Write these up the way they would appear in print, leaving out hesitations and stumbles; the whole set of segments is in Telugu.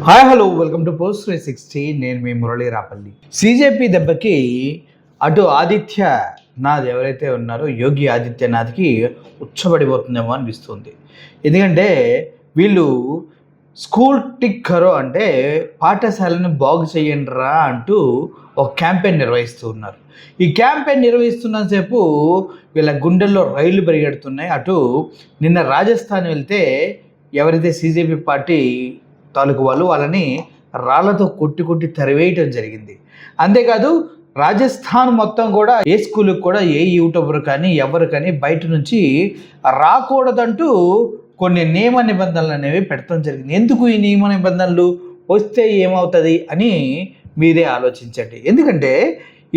Hi hello welcome to post 360. నేను మీ మురళీ రాపల్లి. సిజేపీ దెబ్బకి అటు ఆదిత్యనాథ్ ఎవరైతే ఉన్నారో యోగి ఆదిత్యనాథ్కి ఉచ్చబడిపోతుందేమో అనిపిస్తుంది. ఎందుకంటే వీళ్ళు స్కూల్ టిక్ కరో అంటే పాఠశాలను బాగు చేయండి రా అంటూ ఒక క్యాంపెయిన్ నిర్వహిస్తూ ఉన్నారు. ఈ క్యాంపెయిన్ నిర్వహిస్తున్నంతసేపు వీళ్ళ గుండెల్లో రైళ్లు పరిగెడుతున్నాయి. అటు నిన్న రాజస్థాన్ వెళ్తే ఎవరైతే సిజేపీ పార్టీ తాలూకు వాళ్ళని రాళ్లతో కొట్టి తరివేయటం జరిగింది. అంతేకాదు రాజస్థాన్ మొత్తం కూడా ఏ స్కూల్కి కూడా ఏ యూట్యూబర్ కానీ ఎవరు కానీ బయట నుంచి రాకూడదంటూ కొన్ని నియమ నిబంధనలు అనేవి పెట్టడం జరిగింది. ఎందుకు ఈ నియమ నిబంధనలు, వస్తే ఏమవుతుంది అని మీరే ఆలోచించండి. ఎందుకంటే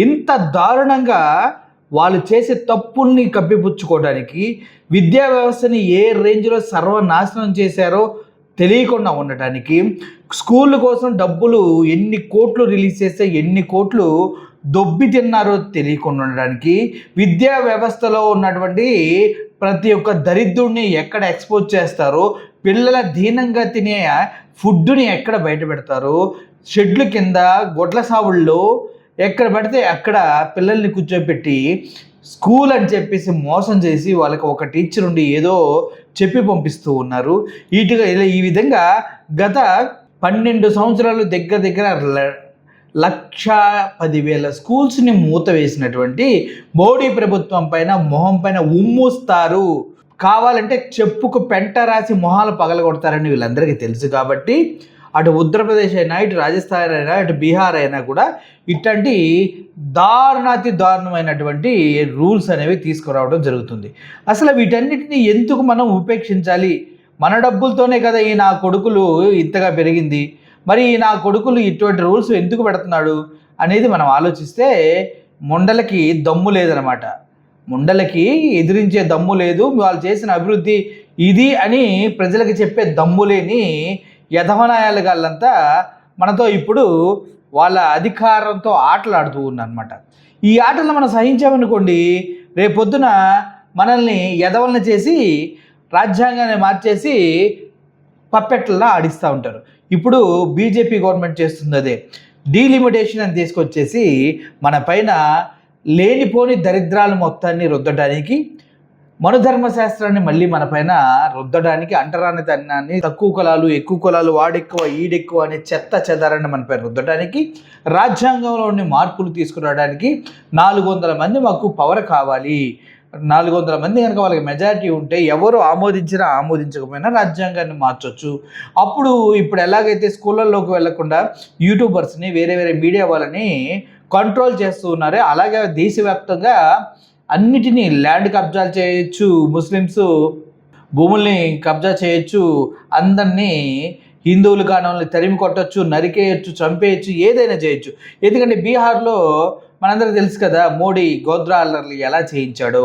ఇంత దారుణంగా వాళ్ళు చేసే తప్పుల్ని కప్పిపుచ్చుకోవడానికి, విద్యా వ్యవస్థని ఏ రేంజ్లో సర్వనాశనం చేశారో తెలియకుండా ఉండటానికి, స్కూళ్ళ కోసం డబ్బులు ఎన్ని కోట్లు రిలీజ్ చేస్తే ఎన్ని కోట్లు దొబ్బి తిన్నారో తెలియకుండా ఉండడానికి, విద్యా వ్యవస్థలో ఉన్నటువంటి ప్రతి ఒక్క దరిద్రుడిని ఎక్కడ ఎక్స్పోజ్ చేస్తారో, పిల్లల దీనంగా తినే ఫుడ్ని ఎక్కడ బయట పెడతారో, షెడ్లు కింద గొడ్ల సావుల్లో ఎక్కడ పడితే అక్కడ పిల్లల్ని కూర్చోబెట్టి స్కూల్ అని చెప్పేసి మోసం చేసి వాళ్ళకి ఒక టీచర్ ఉండి ఏదో చెప్పి పంపిస్తూ ఉన్నారు. ఈ విధంగా గత 12 సంవత్సరాలు దగ్గర 1,10,000 స్కూల్స్ని మూత వేసినటువంటి మోడీ ప్రభుత్వం పైన మొహం పైన ఉమ్మూస్తారు. కావాలంటే చెప్పుకు పెంట రాసి మొహాలు పగలగొడతారని వీళ్ళందరికీ తెలుసు. కాబట్టి అటు ఉత్తరప్రదేశ్ అయినా, ఇటు రాజస్థాన్ అయినా, ఇటు బీహార్ అయినా కూడా ఇట్లాంటి దారుణమైనటువంటి రూల్స్ అనేవి తీసుకురావడం జరుగుతుంది. అసలు వీటన్నిటిని ఎందుకు మనం ఉపేక్షించాలి? మన డబ్బులతోనే కదా ఈ నా కొడుకులు ఇంతగా పెరిగింది, మరి నా కొడుకులు ఇటువంటి రూల్స్ ఎందుకు పెడుతున్నాడు అనేది మనం ఆలోచిస్తే ముండలకి దమ్ము లేదనమాట. ముండలకి ఎదిరించే దమ్ము లేదు. వాళ్ళు చేసిన అభివృద్ధి ఇది అని ప్రజలకు చెప్పే దమ్ము లేని యధవనాయాలు గాళ్ళంతా మనతో ఇప్పుడు వాళ్ళ అధికారంతో ఆటలాడుతూ ఉన్నారన్నమాట. ఈ ఆటలను మనం సహించామనుకోండి, రేపొద్దున మనల్ని యధవలను చేసి రాజ్యాంగాన్ని మార్చేసి పప్పెట్లా ఆడిస్తూ ఉంటారు. ఇప్పుడు బీజేపీ గవర్నమెంట్ చేస్తుంది అదే. డీలిమిటేషన్ అని తీసుకొచ్చేసి మన పైన లేనిపోని దరిద్రాలు మొత్తాన్ని రుద్దడానికి, మనుధర్మశాస్త్రాన్ని మళ్ళీ మన పైన రుద్దడానికి, అంటరాని తనాన్ని, తక్కువ కులాలు ఎక్కువ కులాలు, వాడెక్కువ ఈడెక్కువ అనే చెత్త చెదారాన్ని మన పైన రుద్దడానికి, రాజ్యాంగంలోని మార్పులు తీసుకురావడానికి 400 మంది మాకు పవర్ కావాలి. 400 మంది కనుక వాళ్ళకి మెజారిటీ ఉంటే ఎవరు ఆమోదించినా ఆమోదించకపోయినా రాజ్యాంగాన్ని మార్చొచ్చు. ఇప్పుడు ఎలాగైతే స్కూళ్ళల్లోకి వెళ్లకుండా యూట్యూబర్స్ని, వేరే మీడియా వాళ్ళని కంట్రోల్ చేస్తూ ఉన్నారో అలాగే దేశవ్యాప్తంగా అన్నిటినీ ల్యాండ్ కబ్జాలు చేయొచ్చు, ముస్లిమ్స్ భూముల్ని కబ్జా చేయొచ్చు, అందరినీ హిందువులు కాని తరిమి కొట్టచ్చు, నరికేయచ్చు, చంపేయచ్చు, ఏదైనా చేయొచ్చు. ఎందుకంటే బీహార్లో మనందరికీ తెలుసు కదా మోడీ గోద్రా అల్లర్లు ఎలా చేయించాడో,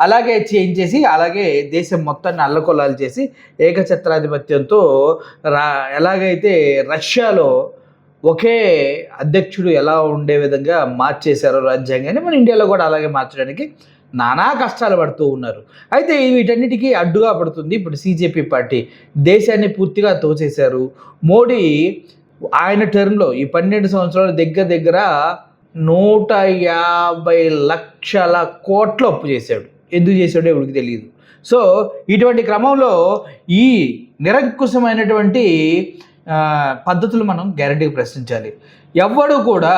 అలాగే చేయించేసి అలాగే దేశం మొత్తాన్ని అల్లకొల్లాలు చేసి ఏకఛత్రాధిపత్యంతో ఎలాగైతే రష్యాలో ఒకే అధ్యక్షుడు ఎలా ఉండే విధంగా మార్చేశారో రాజ్యాంగాన్ని, మన ఇండియాలో కూడా అలాగే మార్చడానికి నానా కష్టాలు పడుతూ ఉన్నారు. అయితే వీటన్నిటికీ అడ్డుగా పడుతుంది ఇప్పుడు సిజేపీ పార్టీ. దేశాన్ని పూర్తిగా తోచేశారు. మోడీ ఆయన టర్మ్లో ఈ 12 సంవత్సరాలు దగ్గర 150 లక్షల కోట్ల అప్పు చేశాడు. ఎందుకు చేశాడో ఎవరికి తెలియదు. సో ఇటువంటి క్రమంలో ఈ నిరంకుశమైనటువంటి పద్ధతులు మనం గ్యారంటీగా ప్రశ్నించాలి. ఎవ్వడు కూడా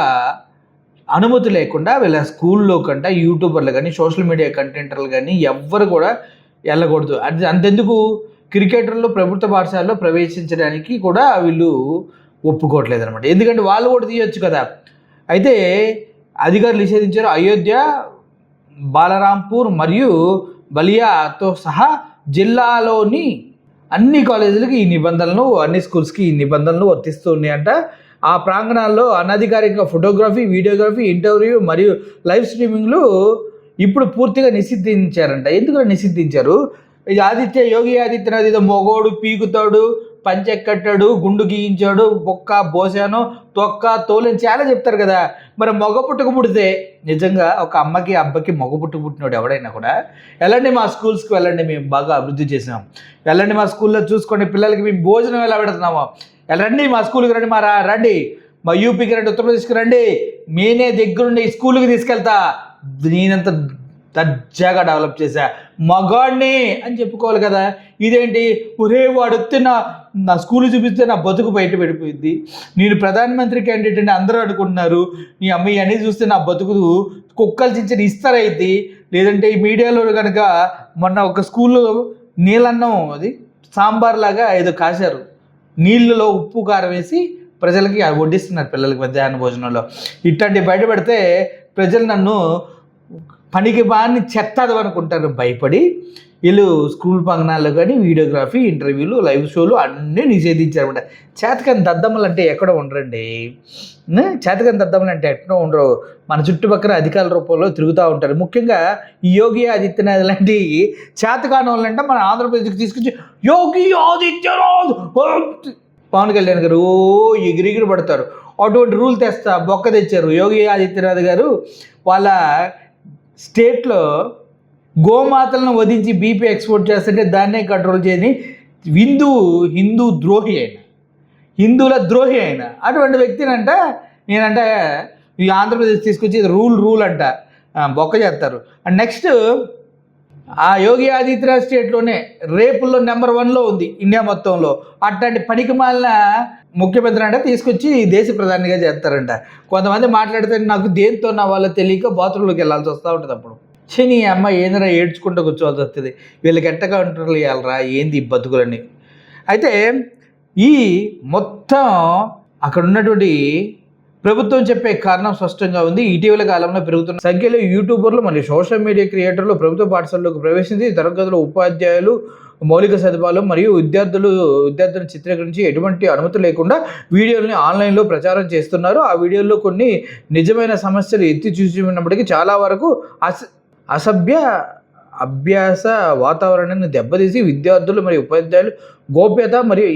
అనుమతి లేకుండా వీళ్ళ స్కూల్లో కంటే యూట్యూబర్లు కానీ, సోషల్ మీడియా కంటెంటర్లు కానీ ఎవ్వరు కూడా వెళ్ళకూడదు. అది అంతెందుకు, క్రికెటర్లు ప్రభుత్వ పాఠశాలలో ప్రవేశించడానికి కూడా వీళ్ళు ఒప్పుకోవట్లేదు అనమాట. ఎందుకంటే వాళ్ళు కూడా తీయొచ్చు కదా. అయితే అధికారులు నిషేధించారు. అయోధ్య, బాలరాంపూర్ మరియు బలియాతో సహా జిల్లాలోని అన్ని కాలేజీలకి ఈ నిబంధనలు, అన్ని స్కూల్స్కి ఈ నిబంధనలు వర్తిస్తూ ఉన్నాయంట. ఆ ప్రాంగణాల్లో అనధికారిక ఫోటోగ్రఫీ, వీడియోగ్రఫీ, ఇంటర్వ్యూ మరియు లైవ్ స్ట్రీమింగ్లు ఇప్పుడు పూర్తిగా నిషిద్ధించారంట. ఎందుకు నిషిద్ధించారు? యోగి ఆదిత్యనాథ్ ఏదో మొగోడు, పీకుతాడు, పంచెక్కట్టాడు, గుండు గీయించాడు, బొక్క బోసాను, తొక్క తోలని చాలా చెప్తారు కదా. మరి మగ పుట్టుక పుడితే నిజంగా ఒక అమ్మకి అబ్బకి మగ పుట్టుక పుట్టినోడు ఎవడైనా కూడా వెళ్ళండి మా స్కూల్స్కి వెళ్ళండి, మేము బాగా అభివృద్ధి చేసాం, వెళ్ళండి మా స్కూల్లో చూసుకోండి, పిల్లలకి మేము భోజనం ఎలా పెడుతున్నామో, రండి మా స్కూల్కి రండి, రండి మా యూపీకి రండి, ఉత్తరప్రదేశ్కి రండి, నేనే దగ్గరుండి స్కూల్కి తీసుకెళ్తా, నేనంత దర్జాగా డెవలప్ చేశా మగాడిని అని చెప్పుకోవాలి కదా. ఇదేంటి, ఒరే వాడు వస్తే నా స్కూల్ చూపిస్తే నా బతుకు బయట పడిపోయింది, నేను ప్రధానమంత్రి క్యాండిడేట్ అని అందరూ అనుకుంటున్నారు, నీ అమ్మాయి అనేది చూస్తే నా బతుకు కుక్కలు చించిన ఇస్తారైద్ది, లేదంటే ఈ మీడియాలో కనుక మొన్న ఒక స్కూల్లో నీళ్ళన్నం అది సాంబార్ లాగా ఏదో కాశారు, నీళ్ళలో ఉప్పు కారం వేసి ప్రజలకి వడ్డిస్తున్నారు పిల్లలకి మధ్యాహ్న భోజనంలో. ఇట్లాంటివి బయట పెడితే ప్రజలు నన్ను పనికి బాగా చెత్తదు అనుకుంటారు భయపడి వీళ్ళు స్కూల్ పంగనాల్లో కానీ వీడియోగ్రఫీ, ఇంటర్వ్యూలు, లైవ్ షోలు అన్నీ నిషేధించారన్నమాట. చేతకాని దద్దమ్మలు అంటే ఎక్కడ ఉండరండి, చేతకాని దద్దమ్మలు అంటే ఎక్కడో ఉండరు, మన చుట్టుపక్కల అధికారుల రూపంలో తిరుగుతూ ఉంటారు. ముఖ్యంగా ఈ యోగి ఆదిత్యనాథ్ లాంటి చేతకాని వాళ్ళంటే మన ఆంధ్రప్రదేశ్కి తీసుకొచ్చి యోగి ఆదిత్యనాథ్ పవన్ కళ్యాణ్ గారు ఎగిరిగిరి పడతారు. అటువంటి రూల్ తెస్తా బొక్క తెచ్చారు. యోగి ఆదిత్యనాథ్ గారు వాళ్ళ స్టేట్లో గోమాతలను వధించి బీపీ ఎక్స్పోర్ట్ చేస్తుంటే దాన్నే కంట్రోల్ చేయని హిందూ ద్రోహి అయిన, హిందువుల ద్రోహి అయిన అటువంటి వ్యక్తినంట నేనంట ఈ ఆంధ్రప్రదేశ్ తీసుకొచ్చి రూల్ అంట బొక్క చేస్తారు. అండ్ నెక్స్ట్ ఆ యోగి ఆదిత్యనాథ్ స్టేట్లోనే రేపుల్లో నెంబర్ 1లో ఉంది ఇండియా మొత్తంలో. అట్లాంటి పనికి మాలిన ముఖ్యమంత్రి అంటే తీసుకొచ్చి దేశ ప్రధానిగా చేస్తారంట. కొంతమంది మాట్లాడితే నాకు దేంతో నా వాళ్ళ తెలియక బాత్రూంలోకి వెళ్ళాల్సి వస్తూ ఉంటుంది. అప్పుడు శని అమ్మ ఏందిరా ఏడ్చుకుంటూ కూర్చోవాల్సి వస్తుంది, వీళ్ళకి ఎట్టగా కంట్రోల్ చేయాలరా ఏంది ఈ బతుకులని. అయితే ఈ మొత్తం అక్కడ ఉన్నటువంటి ప్రభుత్వం చెప్పే కారణం స్పష్టంగా ఉంది. ఇటీవల కాలంలో పెరుగుతున్న సంఖ్యలో యూట్యూబర్లు మరియు సోషల్ మీడియా క్రియేటర్లు ప్రభుత్వ పాఠశాలలోకి ప్రవేశించి తరగతుల ఉపాధ్యాయులు మౌలిక సదుపాయాలు మరియు విద్యార్థులను చిత్రీకరించి ఎటువంటి అనుమతి లేకుండా వీడియోలని ఆన్లైన్లో ప్రచారం చేస్తున్నారు. ఆ వీడియోల్లో కొన్ని నిజమైన సమస్యలు ఎత్తి చూసినప్పటికీ చాలా వరకు అభ్యాస వాతావరణాన్ని దెబ్బతీసి విద్యార్థులు మరియు ఉపాధ్యాయులు గోప్యత మరియు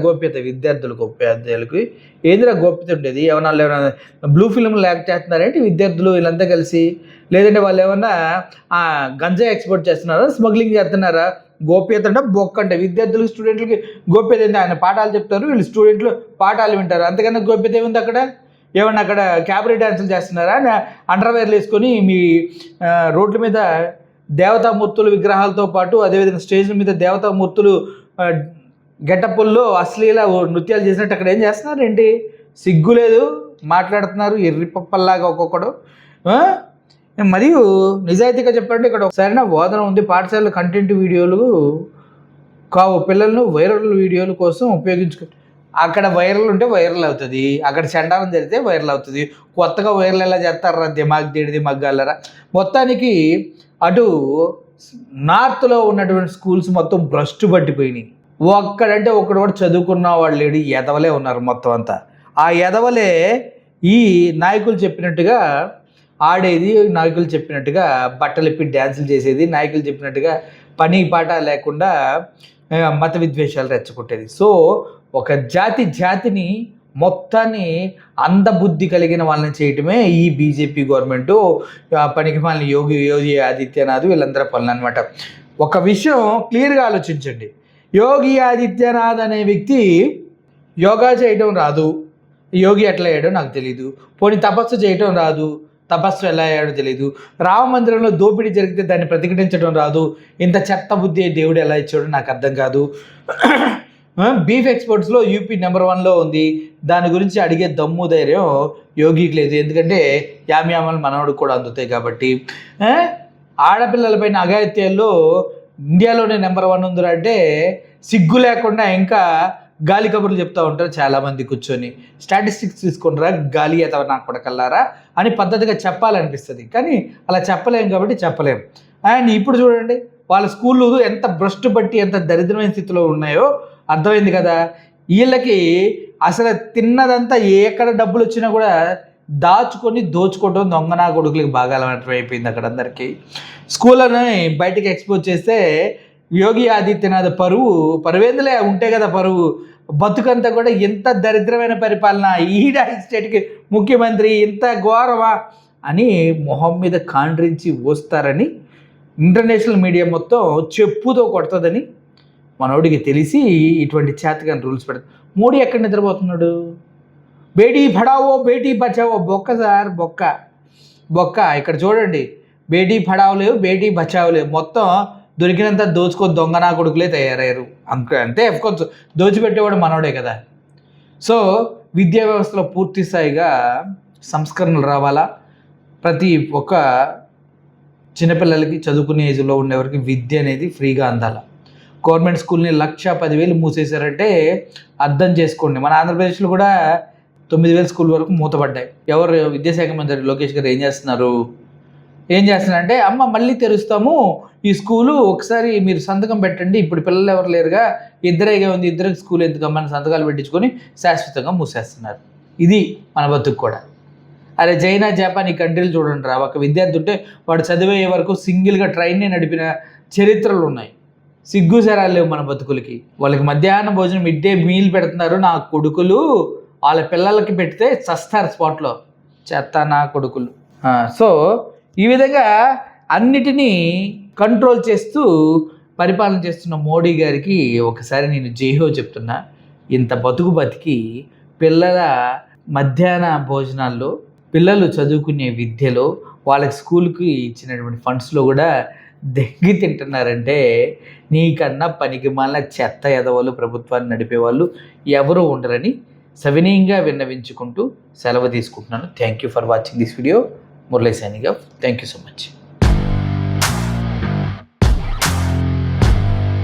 గోప్యత విద్యార్థులకు ఉపాధ్యాయులకి గోప్యత ఉండేది. ఏమన్నా బ్లూ ఫిల్మ్ ల్యాక్ చేస్తున్నారంటే విద్యార్థులు వీళ్ళంతా కలిసి, లేదంటే వాళ్ళు ఏమన్నా గంజా ఎక్స్పోర్ట్ చేస్తున్నారా, స్మగ్లింగ్ చేస్తున్నారా, గోప్యత అంటే బొక్క అంటే విద్యార్థులకు స్టూడెంట్లకి గోప్యత ఏంటి, ఆయన పాఠాలు చెప్తారు, వీళ్ళు స్టూడెంట్లు పాఠాలు వింటారు, అంతకన్నా గోప్యత ఏముంది అక్కడ. ఏమన్నా అక్కడ క్యాబరీ డ్యాన్సులు చేస్తున్నారా, అండర్వేర్లు వేసుకొని మీ రోడ్ల మీద దేవతామూర్తుల విగ్రహాలతో పాటు అదేవిధంగా స్టేజ్ల మీద దేవతామూర్తులు గెటప్పుల్లో అశ్లీల నృత్యాలు చేసినట్టు అక్కడ ఏం చేస్తున్నారు ఏంటి, సిగ్గు లేదు, మాట్లాడుతున్నారు ఎర్రిపప్పల్లాగా ఒక్కొక్కడు. మరియు నిజాయితీగా చెప్పండి, ఇక్కడ సరైన బోధన ఉంది. పాఠశాల కంటెంట్ వీడియోలు కావు, పిల్లలను వైరల్ వీడియోల కోసం ఉపయోగించుకో. అక్కడ వైరల్ ఉంటే వైరల్ అవుతుంది, అక్కడ చండాలం జరిగితే వైరల్ అవుతుంది. కొత్తగా వైరల్ ఎలా చేస్తారా, దిమాగ్. మొత్తానికి అటు నార్త్లో ఉన్నటువంటి స్కూల్స్ మొత్తం భ్రష్టు పట్టిపోయినాయి. ఒక్కడంటే ఒకడు కూడా చదువుకున్న వాళ్ళు లేడు, ఎదవలే ఉన్నారు మొత్తం అంతా. ఆ ఎదవలే ఈ నాయకులు చెప్పినట్టుగా ఆడేది, నాయకులు చెప్పినట్టుగా బట్టలు ఇప్పి డ్యాన్సులు చేసేది, నాయకులు చెప్పినట్టుగా పని పాట లేకుండా మత విద్వేషాలు రెచ్చగొట్టేది. సో ఒక జాతిని మొత్తాన్ని అందబుద్ధి కలిగిన వాళ్ళని చేయటమే ఈ బీజేపీ గవర్నమెంటు, పనికి వాళ్ళని యోగి ఆదిత్యనాథ్ వీళ్ళందరూ పనులు అనమాట. ఒక విషయం క్లియర్గా ఆలోచించండి, యోగి ఆదిత్యనాథ్ అనే వ్యక్తి యోగా చేయడం రాదు, యోగి ఎట్లా అయ్యాడో నాకు తెలీదు. పోనీ తపస్సు చేయడం రాదు, తపస్సు ఎలా అయ్యాడో తెలీదు. రామ మందిరంలో దోపిడీ జరిగితే దాన్ని ప్రతిఘటించడం రాదు. ఇంత చెత్త బుద్ధి దేవుడు ఎలా ఇచ్చాడో నాకు అర్థం కాదు. బీఫ్ ఎక్స్పోర్ట్స్లో యూపీ నెంబర్ 1లో ఉంది, దాని గురించి అడిగే దమ్ము ధైర్యం యోగికి లేదు, ఎందుకంటే యామ్యామలు మనవాడికి కూడా అందుతాయి కాబట్టి. ఆడపిల్లలపైన అఘాయిత్యాల్లో ఇండియాలోనే నెంబర్ 1 ఉందిరా అంటే సిగ్గు లేకుండా ఇంకా గాలి కబుర్లు చెప్తూ ఉంటారు చాలామంది కూర్చొని. స్టాటిస్టిక్స్ తీసుకుంటారా, గాలి ఎతవ నాకు కొడకల్లారా అని పద్ధతిగా చెప్పాలనిపిస్తుంది, కానీ అలా చెప్పలేం కాబట్టి చెప్పలేం. అండ్ ఇప్పుడు చూడండి వాళ్ళ స్కూళ్ళు ఎంత భ్రష్టు పట్టి ఎంత దరిద్రమైన స్థితిలో ఉన్నాయో అర్థమైంది కదా. వీళ్ళకి అసలు తిన్నదంతా ఎక్కడ డబ్బులు వచ్చినా కూడా దాచుకొని దోచుకోవడం దొంగనా కొడుకులకి బాగా అలవాటు అయిపోయింది అక్కడ అందరికీ. స్కూళ్ళని బయటకు ఎక్స్పోజ్ చేస్తే యోగి ఆదిత్యనాథ్ పరువేందులే ఉంటే కదా పరువు, బతుకంతా కూడా ఎంత దరిద్రమైన పరిపాలన, ఈడ స్టేట్కి ముఖ్యమంత్రి ఇంత ఘోరమా అని మొహం మీద కాండ్రించి వస్తారని ఇంటర్నేషనల్ మీడియా మొత్తం చెప్పుతో కొడుతుందని మనోడికి తెలిసి ఇటువంటి చేతకాని రూల్స్ పెడతారు. మోడీ ఎక్కడ నిద్రపోతున్నాడు? బేటీ పడావో బేటీ బచావో బొక్క సార్, బొక్క. ఇక్కడ చూడండి, బేటీ పడావు లేవు, బేటీ బచావు లేవు, మొత్తం దొరికినంత దోచుకో దొంగనా కొడుకులే తయారయ్యారు. అంతే అఫ్కోర్స్ దోచిపెట్టేవాడు మనోడే కదా. సో విద్యా వ్యవస్థలో పూర్తి స్థాయిగా సంస్కరణలు రావాలా. ప్రతి ఒక్క చిన్నపిల్లలకి చదువుకునే ఏజ్లో ఉండేవారికి విద్య అనేది ఫ్రీగా అందాల. గవర్నమెంట్ స్కూల్ని 1,10,000 మూసేశారంటే అర్థం చేసుకోండి. మన ఆంధ్రప్రదేశ్లో కూడా 9,000 స్కూల్ వరకు మూతపడ్డాయి. ఎవరు విద్యాశాఖ మంత్రి లోకేష్ గారు ఏం చేస్తున్నారంటే అమ్మ మళ్ళీ తెరుస్తాము ఈ స్కూలు, ఒకసారి మీరు సంతకం పెట్టండి, ఇప్పుడు పిల్లలు ఎవరు లేరుగా, ఇద్దరేగా ఉంది, ఇద్దరికి స్కూల్ ఎందుకమ్మని సంతకాలు పెట్టించుకొని శాశ్వతంగా మూసేస్తున్నారు. ఇది మన బతుకు కూడా. అరే చైనా జపాన్ ఈ కంట్రీలు చూడండి రా, ఒక విద్యార్థి ఉంటే వాడు చదివే వరకు సింగిల్గా ట్రైన్ని నడిపిన చరిత్రలు ఉన్నాయి. సిగ్గు సరాలు లేవు మన బతుకులకి. వాళ్ళకి మధ్యాహ్నం భోజనం మిడ్ డే మీల్ పెడుతున్నారు నా కొడుకులు, వాళ్ళ పిల్లలకి పెడితే చస్తారు స్పాట్లో, చెత్త నా కొడుకులు. సో ఈ విధంగా అన్నిటినీ కంట్రోల్ చేస్తూ పరిపాలన చేస్తున్న మోడీ గారికి ఒకసారి నేను జైహో చెప్తున్నా. ఇంత బతికి పిల్లల మధ్యాహ్న భోజనాల్లో, పిల్లలు చదువుకునే విద్యలో, వాళ్ళకి స్కూల్కి ఇచ్చినటువంటి ఫండ్స్లో కూడా దెగ్గి తింటున్నారంటే నీకన్నా పనికి మాలిన చెత్త ఎదవలు ప్రభుత్వాన్ని నడిపేవాళ్ళు ఎవరూ ఉండరని సవినయంగా విన్నవించుకుంటూ సెలవు తీసుకుంటున్నాను. Thank you for watching this video. Murali signing off. Thank you so much.